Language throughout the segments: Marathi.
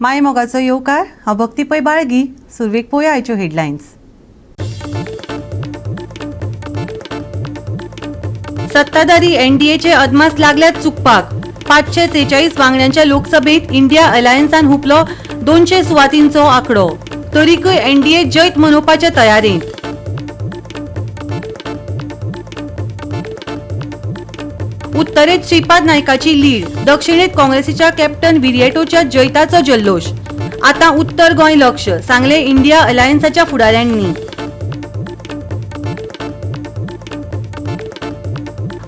माय मोगाचो येवकार हांव भक्ती पै बाळगी. सुरवेक पळोवया आयच्यो हेडलायन्स. सत्ताधारी एनडीएचे अदमास लागल्यात चुकपाक. 543 वांगड्यांच्या लोकसभेत इंडिया अलायन्सान हुपलो 200 सुवातींचो आंकडो. तरीकय एनडीए जैत मनोवपाच्या तयारेंत. उत्तरेत श्रीपाद नायकाची लीड. दक्षिणेत काँग्रेसीच्या कॅप्टन विरिएटोच्या जैताचो जल्लोष. आता उत्तर गोंय लक्ष, सांगले इंडिया अलायन्साच्या फुडाऱ्यांनी.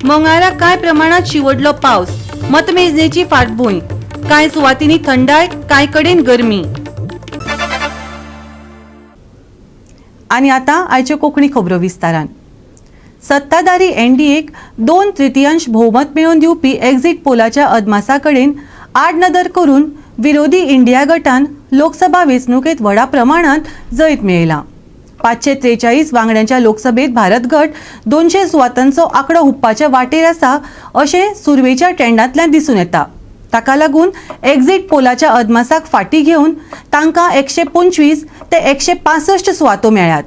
मंगळारा कांय प्रमाणात शिवडलो पावस. मतमेजणेची फाटभूंय. कांय सुवातींनी थंडाय, कांय कडेन गरमी. आनी आतां आयच्यो कोंकणी खबरो विस्तारान. सत्ताधारी एनडीएक 2/3 भोवमत मेळोवन दिवपी एक्झिट पोलाच्या अदमासा कडेन आडनदर करून विरोधी इंडिया गटान लोकसभा वेंचणुकेत व्हडा प्रमाणांत जैत मेळयला. 543 वांगड्यांच्या लोकसभेत भारत गट 200 सुवातांचो आंकडो हुपपाच्या वाटेर आसा अशें सुरवेच्या ट्रेंडांतल्यान दिसून येता. ताका लागून एक्झिट पोलाच्या अदमासाक फाटीं घेवन तांकां 125 ते 165 सुवातो मेळ्ळ्यात.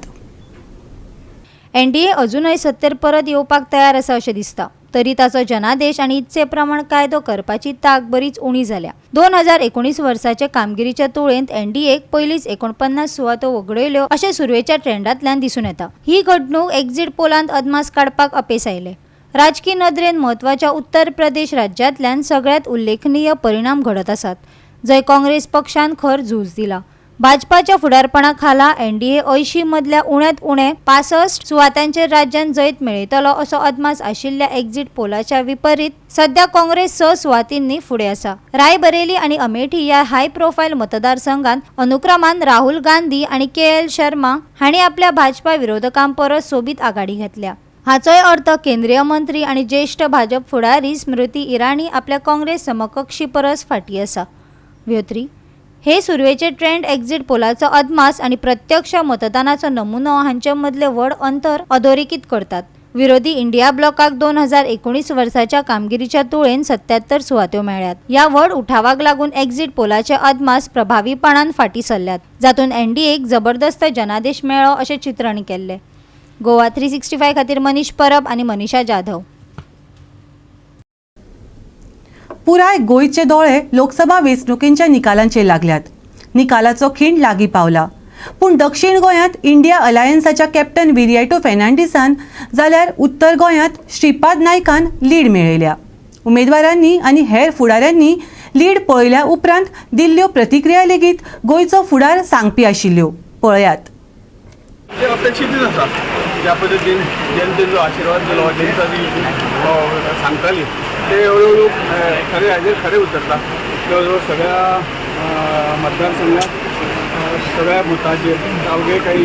एनडीए अजूनय सत्तेर परत येवपाक तयार आसा अशें दिसता. तरी ताचो जनादेश आनी इत्से प्रमाण कायदो करपाची तांक बरीच उणी जाल्या. 2019 वर्साचे कामगिरीच्या तुळेंत एनडीएक पयलींच 49 सुवातो वगडयल्यो अशें सुरवेच्या ट्रेंडांतल्यान दिसून येता. ही घडणूक एक्झिट पोलांत अदमास काडपाक अपेस आयले. राजकीय नदरेन म्हत्वाच्या उत्तर प्रदेश राज्यांतल्यान सगळ्यात उल्लेखनीय परिणाम घडत आसात, जंय काँग्रेस पक्षान खर झूज दिला. भाजपाच्या फुडारपणा खाला एनडीए 80 मदल्या उण्यांत उणे 65 सुवातांचेर राज्यात जैत मेळयतलो असो अदमास आशिल्ल्या एक्झिट पोलाच्या विपरीत सध्या काँग्रेस 6 सुवातींनी फुडें आसा. रायबरेली आनी अमेठी ह्या हाय प्रोफायल मतदारसंघात अनुक्रमान राहुल गांधी आनी केएल शर्मा हांणी आपल्या भाजपा विरोधकां परस सोबीत आघाडी घेतल्या. हाचोय अर्थ केंद्रीय मंत्री आनी ज्येष्ठ भाजप फुडारी स्मृती इराणी आपल्या काँग्रेस समकक्षी परस फाटीं आसा. व्योत्री हे सुरवेचे ट्रेंड एक्झिट पोलाचो अदमास आणि प्रत्यक्ष मतदानाचो नमुनो हांचे मदले व्हड अंतर अधोरेखित करतात. विरोधी इंडिया ब्लॉकाक 2019 वर्साच्या कामगिरीच्या तुळेन 77 सुवात्यो मेळ्ळ्यात. ह्या व्हड उठावाक लागून एक्झिट पोलाचे अदमास प्रभावीपणान फाटीं सरल्यात, जातून एनडीएक जबरदस्त जनादेश मेळ्ळो अशें चित्रण केल्ले. गोवा 365 खातीर मनीष परब आनी मनीषा जाधव. पुराय गोंयचे दोळे लोकसभा वेंचणुकेंच्या निकालांचेर लागल्यात. निकालाचो खीण लागीं पावला. पूण दक्षिण गोंयांत इंडिया अलायन्साच्या कॅप्टन विरिएटो फेर्नांडीसान जाल्यार उत्तर गोंयांत श्रीपाद नायकान लीड मेळयल्या. उमेदवारांनी आनी हेर फुडाऱ्यांनी लीड पळयल्या उपरांत दिल्ल्यो प्रतिक्रिया लेगीत गोंयचो फुडार सांगपी आशिल्ल्यो. पळयात. अपेक्षितूच आसा ज्या पद्दतीन जनतेचो आशिर्वाद दिलो, जनता जी सांगताली ते हळूहळू खरे हाजेर खरें उतरता. जवळ सगळ्या मतदारसंघात सगळ्या बुथाचेर अवघे काही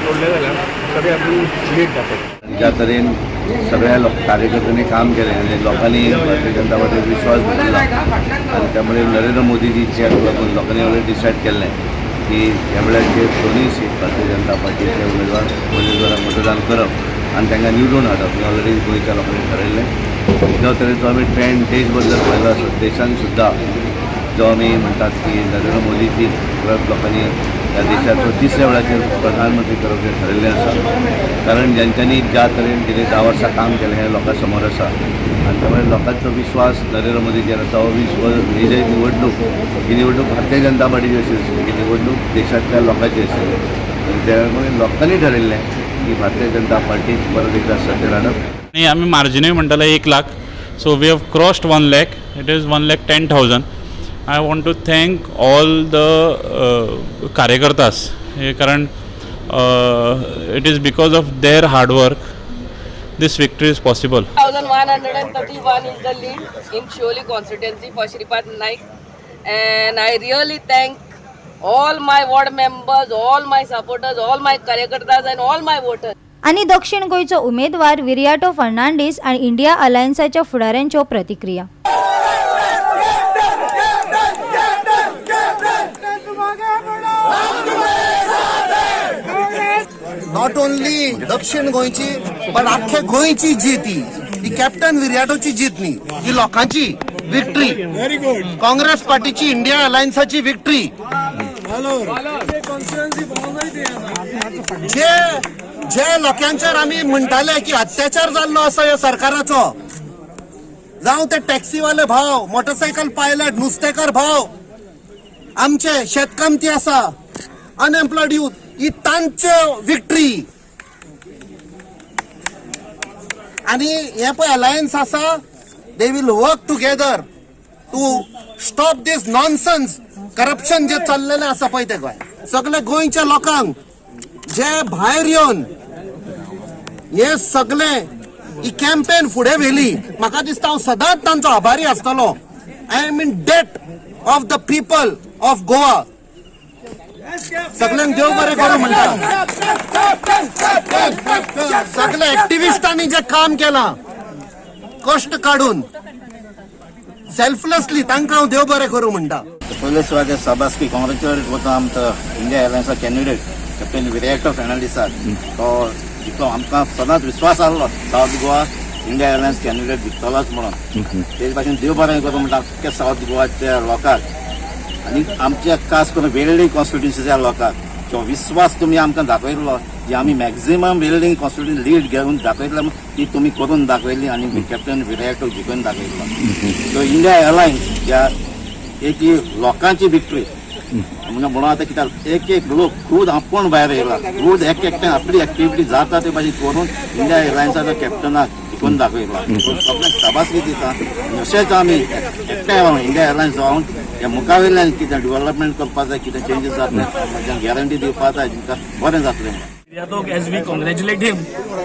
जोडले जाल्यार सगळे आपण लीड दाखयता. ज्या तरेन सगळ्या कार्यकर्त्यांनी काम केलें आनी लोकांनी भारतीय जनता पार्टीर विश्वास दवरला आनी त्यामुळे नरेंद्र मोदीजीचे लागून लोकांनी ऑलरेडी डिसायड केल्लें की ह्या वेळाचेर दोनूय सीट भारतीय जनता पार्टीचे उमेदवारांक मतदान करप आनी तांकां निवडून हाडप हें ऑलरेडी गोंयच्या लोकांनी ठरयल्लें. ज्या तरेचो आमी ट्रेंड देश बद्दल पळयलो आसा, देशान सुद्दां जो आमी म्हणटात की नरेंद्र मोदीजी परत लोकांनी ह्या देशाचो 3ऱ्या वेळाचेर प्रधानमंत्री करप हें ठरयल्लें आसा. कारण जांच्यांनी ज्या तरेन गेली 10 वर्सां काम केलें हें लोकां समोर आसा आनी त्यामुळे लोकांचो विश्वास नरेंद्र मोदीचेर आसा. हो विश्वास ही जी निवडणूक भारतीय जनता पार्टीची आशिल्ली, ही निवडणूक देशांतल्या लोकांची आशिल्ली आनी त्यामुळे लोकांनी ठरयल्लें की भारतीय जनता पार्टीक परत एकदा सत्तेर हाडप. आणि आम्ही मार्जिनूय म्हणटाले 1 lakh. So we have crossed 1 lakh. It is 1,10,000. I want to thank all the कार्यकर्तास, कारण it is because of their hard work this victory is possible. 1131 is the lead in Sholi constituency for Shripad Naik, and I really thank all my ward members, all my supporters, all my कार्यकर्तास and all my voters. आणि दक्षिण गोंयचो उमेदवार विरिएटो फर्नांडीस आणि इंडिया अलायन्साच्या फुडाऱ्यांच्यो प्रतिक्रिया. नॉट ओनली दक्षिण गोंयची पण आख्खे गोंयची जीत ही कॅप्टन विरिएटोची जीत न्ही, ही लोकांची विक्ट्री, काँग्रेस पार्टीची इंडिया अलायन्साची विक्ट्री. जे लोकांचेर आमी म्हणटाले की अत्याचार जाल्लो आसा ह्या सरकाराचो, जावं ते टॅक्सीवाले भाव, मोटरसायकल पायलट, नुस्तेकार भाव, आमचे शेतकामती आसा, अनएम्प्लॉयड यूथ, ही तांच्यो विक्ट्री. आणि हे पळय अलायन्स आसा, they will work together to stop this nonsense corruption जे चाललेले आसा पळय ते गोंय. सगळे गोंयच्या लोकांक जे भायर येवन हे सगळे ही कॅम्पेन फुडें व्हेली, म्हाका दिसता हांव सदांच तांचो आभारी आसतलो. I am in debt of the people of Goa. सगळ्यांक देव बरें करूं म्हणटा. सगळे एक्टिविस्टांनी जे काम केलां, कष्ट काढून सेल्फलेसली, तांकां हांव देव बरें करूं म्हणटा. पयले सुवातेर सभास्की कॉंग्रेच्युलेट करता आमचो इंडिया एलायन्सा कॅन्डिडेट कॅप्टन विराट फर्नांडिसाक. तो जितो आमकां सदांच विश्वास आसलो south Goa India alliance candidate जिखतलोच म्हणून. तेजे भाशेन देव बरें करूं म्हणटा अख्ख्या सावथ गोवाच्या लोकांक आनी आमच्या खास करून वेल्डिंग कॉन्स्टिट्युन्सीच्या लोकांक जो विश्वास तुमी आमकां दाखयल्लो, जी आमी मॅक्झिमम वेल्डिंग कॉन्स्टिट्युन्सी लीड घेवन दाखयतले ती तुमी करून दाखयली आनी कॅप्टन विराट जिखून दाखयल्लो. सो इंडिया एलायन्स ज्या एक लोकांची विक्ट्री म्हणून आता कित्याक एक लोक खूद आपूण भायर येयला, खूद एकट्यान आपली एक्टिविटी जाता ते भाशेन करून इंडिया एलायन्साच्या कॅप्टनाक जिखून दाखयला. सगळ्यांक शाबासकी दिता. अशेंच आमी एकठांय इंडिया एलायन्स जावन ह्या मुखावेल्यान कितें डेव्हलपमेंट करपाक जाय, कितें चेंजीस जातले, गॅरंटी दिवपाक जाय, तुमकां बरें जातलें. As we congratulate him,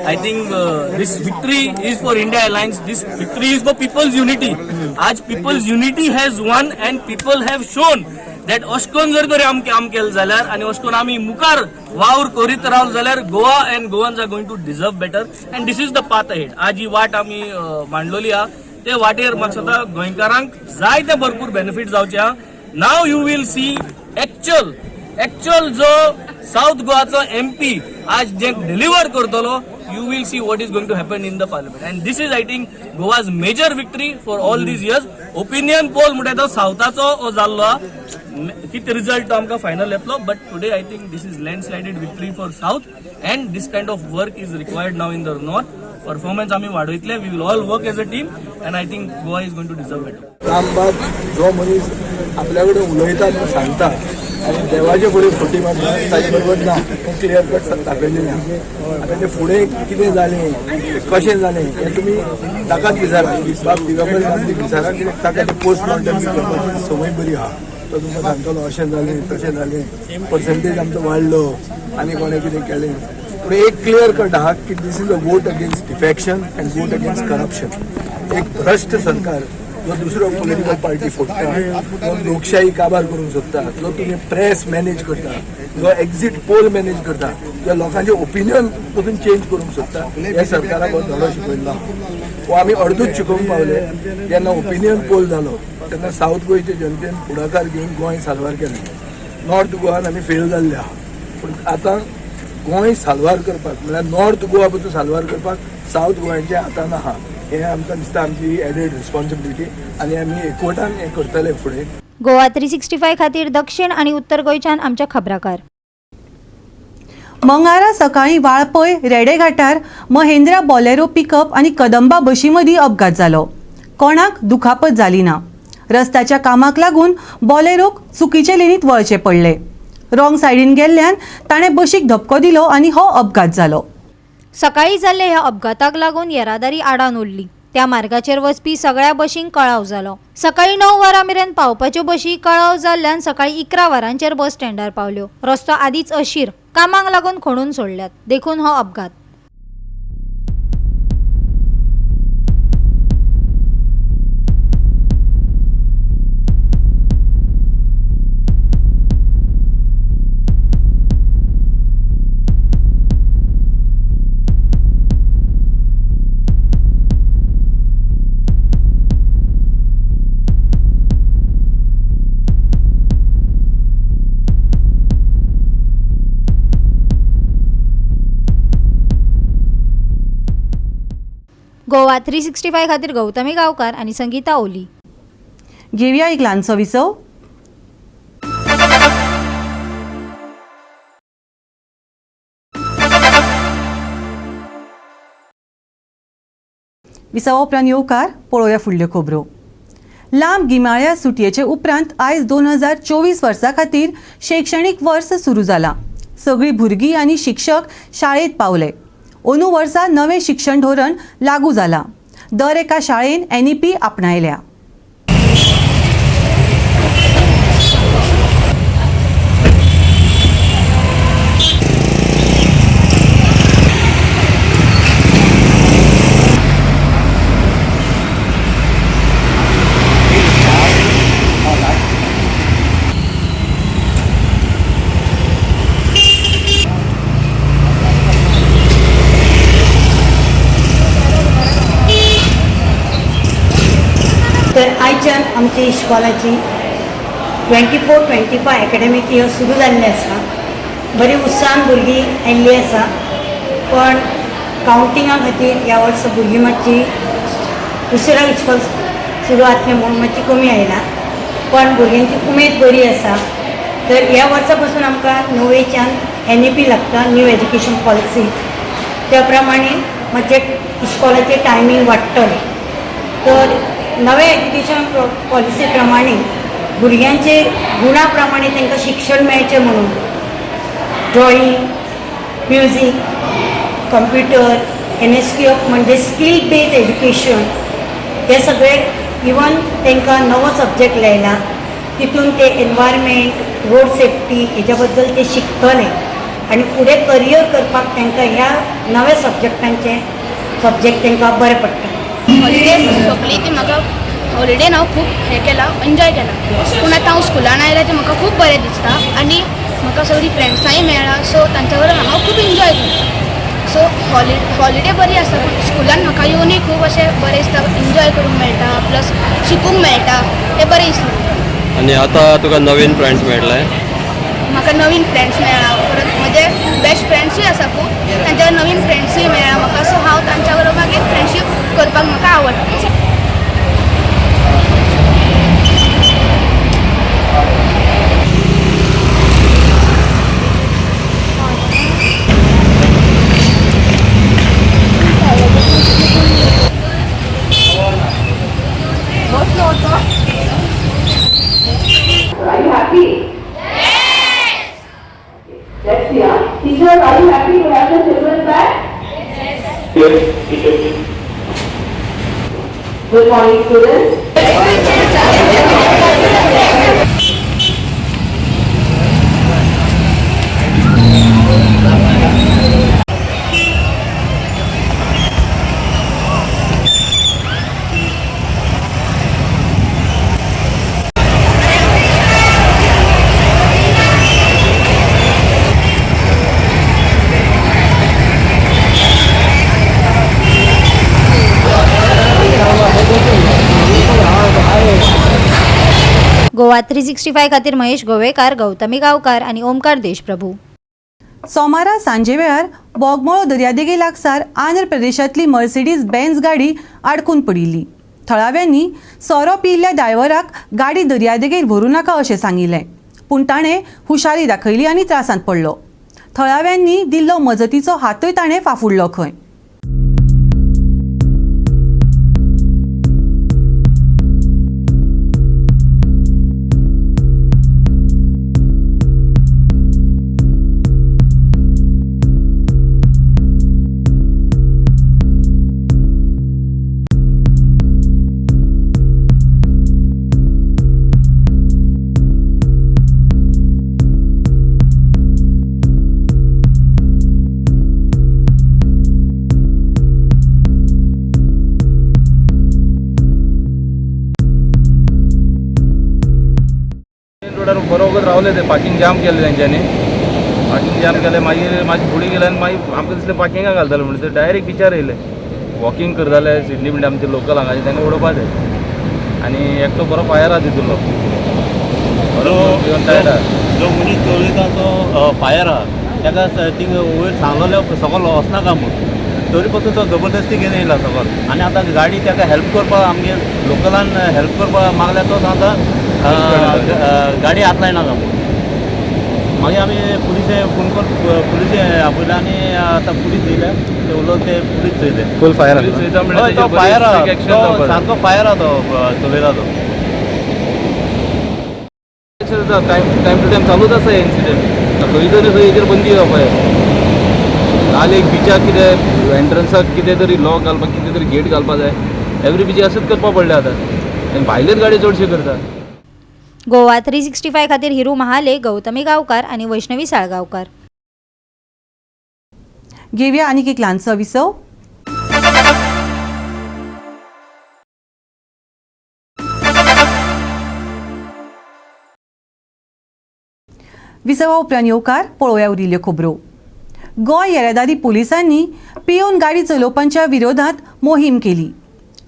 I think this victory is for India Alliance. This victory is for people's unity. आज people's unity has won and people have shown that अशकोन जर तरी आम केलें जाल्यार आनी अशकोन आमी मुखार वावर करीत रावल जाल्यार Goa and Goans are going to deserve better and this is the path ahead. आज ही वाट आमी मांडलोली आहा, ते वाटेर म्हाका दिसता गोंयकारांक जायते भरपूर बेनिफिट जावचे आहा. नाव यू विल सी एक्चुअल जो साउथ गोवाचो MP आज जे डिलिव्हर करतलो, you will see what is going to happen in the parliament and this is I think Goa's major victory for all these years. Opinion poll म्हणटा तो साउथाचो जाल्लो, किती रिजल्ट आमकां फायनल येतलो, but today I think this is landslided victory for south and this kind of work is required now in the north. Performance आमी वाडयतले, we will all work as a team and I think Goa is going to deserve better. Rambagh जो मनीस आपल्या कडेन उलयता तो सांगता आनी देवाचे फुडें फोटी मारता ताजे बरोबर ना, क्लियर कट दाखयलें ना. आतां तें फुडें कितें जालें, कशें जालें हें तुमी ताकाच विचारा. बाब दिगंबर गांधी विचारा, कित्याक ताका तें पोस्ट मॉर्टम करपाची संवय बरी आहा. तो तुमकां सांगतलो अशें जालें तशें जालें, पर्संटेज आमचो वाडलो आनी कोणें कितें केलें. पूण एक क्लियर कट आहा की this is a vote against defection and vote against corruption. एक भ्रष्ट सरकार जो दुसरो पॉलिटिकल पार्टी फोडटा, जो लोकशाही काबार करूंक सोदता, जो तुम्ही प्रेस मॅनेज करता, जो एक्झिट पोल मॅनेज करता, जो लोकांचे ओपिनियन पसून चेंज करूंक सोदता, ह्या सरकाराक हो धडो शिकयल्लो. हो आमी अर्दूच शिकोवंक पावले. जेन्ना ओपिनियन पोल जालो तेन्ना सावथ गोंयच्या जनतेन फुडाकार घेवन गोंय साल्वार केलें. नॉर्थ गोवान आमी फेल जाल्ले आहा. पूण आतां गोंय साल्वार करपाक म्हळ्यार नॉर्थ गोवा पसून साल्वार करपाक सावथ गोंयच्या हातान आहा. हे आमकां दिसता आमची एडेड रिस्पॉन्सिबिलिटी आनी आमी एकवटान हें करतले फुडें. गोवा 365 खातीर दक्षिण आणि उत्तर गोंयच्यान आमच्या खबराकार. मंगळारा सकाळी वाळपय रेडे घाटार महेंद्रा बॉलेरो पिकअप आणि कदंबा बशी मदीं अपघात जालो. कोणाक दुखापत जाली ना. रस्त्याच्या कामाक लागून बॉलेरोक चुकीचे लेनीत वळचे पडले. रॉंग सायडीन गेल्ल्यान ताणें बशीक धपको दिलो आनी हो अपघात जालो. सकाळी जाल्ल्या ह्या अपघाताक लागून येरादारी आडावन उरली. त्या मार्गाचेर वचपी सगळ्या बशींक कळाव जालो. सकाळी 9 वरां मेरेन पावपाच्यो बशी कळाव जाल्ल्यान सकाळी 11 वरांचेर बस स्टँडार पावल्यो. रस्तो आदींच अशीर, कामाक लागून खणून सोडल्यात, देखून हो अपघात. गोवा 365 खातीर गौतमी गांवकार आणि संगीता ओली. घेवया एक ल्हानसो विसव. विसवा उपरांत येवकार पळोवया फुडल्यो खबरो. लांब गिमाळ्या सुटयेचे उपरांत आयज 2024 वर्सा खातीर शैक्षणीक वर्स सुरू जाला. सगळीं भुरगीं आनी शिक्षक शाळेंत पावले. अंदू वर्सा नवें शिक्षण धोरण लागू जाला. दर एका शाळेन NEP आपणायल्या. तर आयच्यान आमची इश्कॉलाची 24-25 एकाडेमीक इयर सुरू जाल्ली आसा. बरी उत्साहान भुरगीं आयिल्लीं आसा. पण कावंटिंगा खातीर ह्या वर्सा भुरगीं मातशी दुसऱ्या इश्कॉल सुरू जातलें म्हणून मातशी कमी आयला. पण भुरग्यांची उमेद बरी आसा. तर ह्या वर्सा पासून आमकां नवेच्यान NEP लागता, न्यू एज्युकेशन पॉलिसी. त्या प्रमाणे मातशें इश्कॉलाचें टायमींग वाडटलें. तर नवे एज्युकेशन पॉलिसी प्रमाणे भुरग्यांचे गुणा प्रमाणे तांकां शिक्षण मेळचें म्हणून ड्रॉईंग, म्युझीक, कंप्युटर, NSQ म्हणजे स्कील बेस्ड एज्युकेशन हे सगळे इवन तांकां नवो सब्जेक्ट लायला. तितून ते एनवायरमेंट, रोड सेफ्टी हेच्या बद्दल ते शिकतले आनी फुडें करियर करपाक तांकां ह्या नव्या सब्जेक्ट तांकां बरें पडटा. हॉलिडे सोंपली ती म्हाका हॉलिडेन हांव खूब हें केलां, एन्जॉय केलां. पूण आतां हांव स्कुलान आयलां तें म्हाका खूब बरें दिसता आनी म्हाका सगळीं फ्रेंड्सांय मेळ्ळा. सो तांच्या बरोबर हांव खूब एन्जॉय केलां. सो हॉलिडे बरी आसा. स्कुलान म्हाका येवनूय खूब अशें बरें दिसता, एन्जॉय करूंक मेळटा प्लस शिकूंक मेळटा, तें बरें दिसलें. आनी आतां तुका नवीन फ्रेंड्स मेळ्ळे? म्हाका नवीन फ्रेंड्स मेळ्ळा. परत म्हजे बेस्ट फ्रेंड्सूय आसा खूब, तांच्या नवीन फ्रेंड्सूय मेळ्ळा म्हाका. सो हांव तांच्या बरोबर मागीर फ्रेंडशीप करपाक म्हाका आवडटा. Are you happy? Yes! Let's see, huh? Teachers, are you happy to have the children back? Yes, teacher. Good morning, students. Goa 365 खातीर महेश गोवेकार, गौतमी गांवकार आनी ओमकार देशप्रभू. सोमारा सांजे वेळार बोगमोळो दर्यादेगे लागसार आंध्र प्रदेशांतली मर्सिडीज बेन्झ गाडी आडकून पडिल्ली. थळाव्यांनी सोरो पियिल्ल्या ड्रायव्हराक गाडी दर्यादेगेर व्हरूं नाका अशें सांगिल्लें. पूण ताणें हुशारी दाखयली आनी त्रासांत पडलो. थळाव्यांनी दिल्लो मजतीचो हातूय ताणें फाफुडलो खंय. बरोबर रावले ते पार्किंग जाम केलें तेंच्यांनी. पार्किंग जाम केलें मागीर म्हाजी फुडें गेले आनी मागीर आमकां दिसलें पार्किंगाक घालतले म्हणून ते डायरेक्ट बिचार येयले. वॉकिंग करताले सिडनी म्हणटा आमचे लोकल हांगाचे तांकां उडोवपाक जाय. आनी एकटो बरो फायर आहा तितूलो बरो टायर्ड आहा. जो मनीस चलयता तो फायर आहा ताका थिंग वयर सांगलोलें सकयल वचनाका म्हूण तरी पासून तो जबरदस्ती घेवन येयला सकल आनी आतां गाडी ताका हेल्प करपाक आमगे लोकलान हेल्प करपाक मागल्या तो सांगता गाडी हात लायनाका म्हणून मागीर आमी पुलिशे फोन करून पुलिशे आपयले आनी आतां पुलीस येयले ते उलोवन ते पुलीस चयले फुल फायर तो फायर आहा सारको फायर आहा तो चलयता तो टाइम टू टाइम चालूच आसा हे इन्सिडेंट खंय तरी खंय हेचेर बंदी येवपा जाय नाल्यार एक बिचाक कितें एंट्रन्साक कितें तरी लॉक घालपाक कितें तरी गेट घालपाक जाय एवरी बीच असंच करपाक पडलें आतां आनी भायलेच गाडी चडशे करता. गोवा 365 खातीर हिरू महाले, गौतमी गांवकार आणि वैष्णवी साळगांवकार. घेऊया आनीक एक ल्हानसो विसव. विसवा उपरांत येवकार पळोवया उरिल्ल्यो खबरो. गोंय येरादारी पुलिसांनी पिवन गाडी चलोवपांच्या विरोधात मोहीम केली.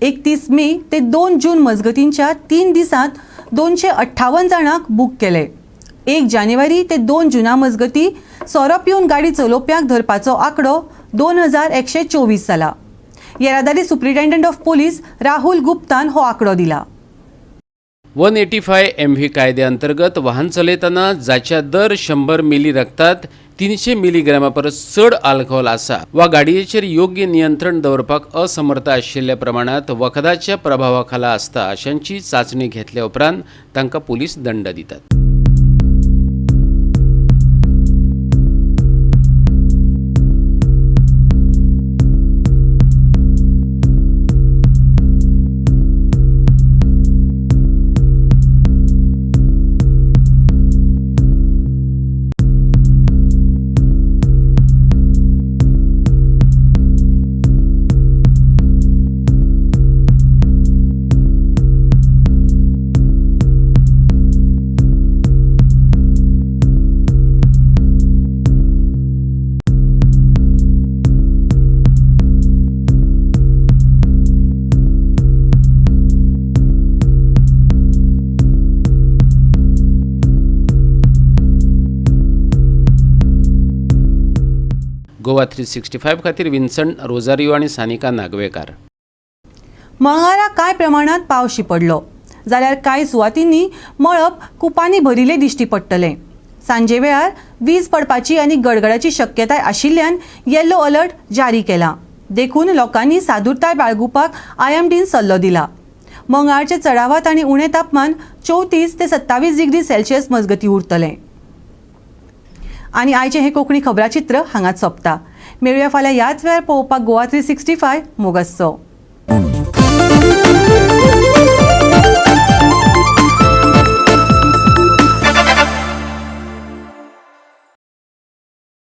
31 मे ते 2 जून मजगतींच्या 3 दिसांत 258 जाणांक बूक केले. 1 जानेवारी ते 2 जुना मजगती सोरो पिवन गाडी चलोवप्यांक धरपाचो आंकडो 2124 जाला. येरादारी सुप्रिटेंडंट ऑफ पुलीस राहुल गुप्तान हो आंकडो दिला. 185 MV कायद्या अंतर्गत वाहन चलयतना जाच्या दर 100 मिली रक्तात 300 मिलीग्रामा परस चड आल्कोहोल आसा वा गाडयेचेर योग्य नियंत्रण दवरपाक असमर्थ आशिल्ल्या प्रमाणात वखदाच्या प्रभावा खाला आसता अशांची चाचणी घेतल्या उपरांत तांकां पुलीस दंड दितात. गोवा 365 खातीर विन्संट रोजारियो आणि सानिका नागवेकार. मंगळारा कांय प्रमाणात पावस पडलो जाल्यार कांय सुवातींनी मळब कुपांनी भरिल्ले दिश्टी पडटले. सांजे वेळार वीज पडपाची आनी गडगडाची शक्यताय आशिल्ल्यान येल्लो अलर्ट जारी केला. देखून लोकांनी सादुरताय बाळगुपाक IMDन सल्लो दिला. मंगळारचे चडावात आनी उणें तापमान 34 ते 27 डिग्री सेल्सियस मजगती उरतलें. आनी आयचें हें कोंकणी खबराचित्र हांगाच सोंपता. मेळुया फाल्यां ह्याच वेळार पळोवपाक गोवा 365 मोगसो.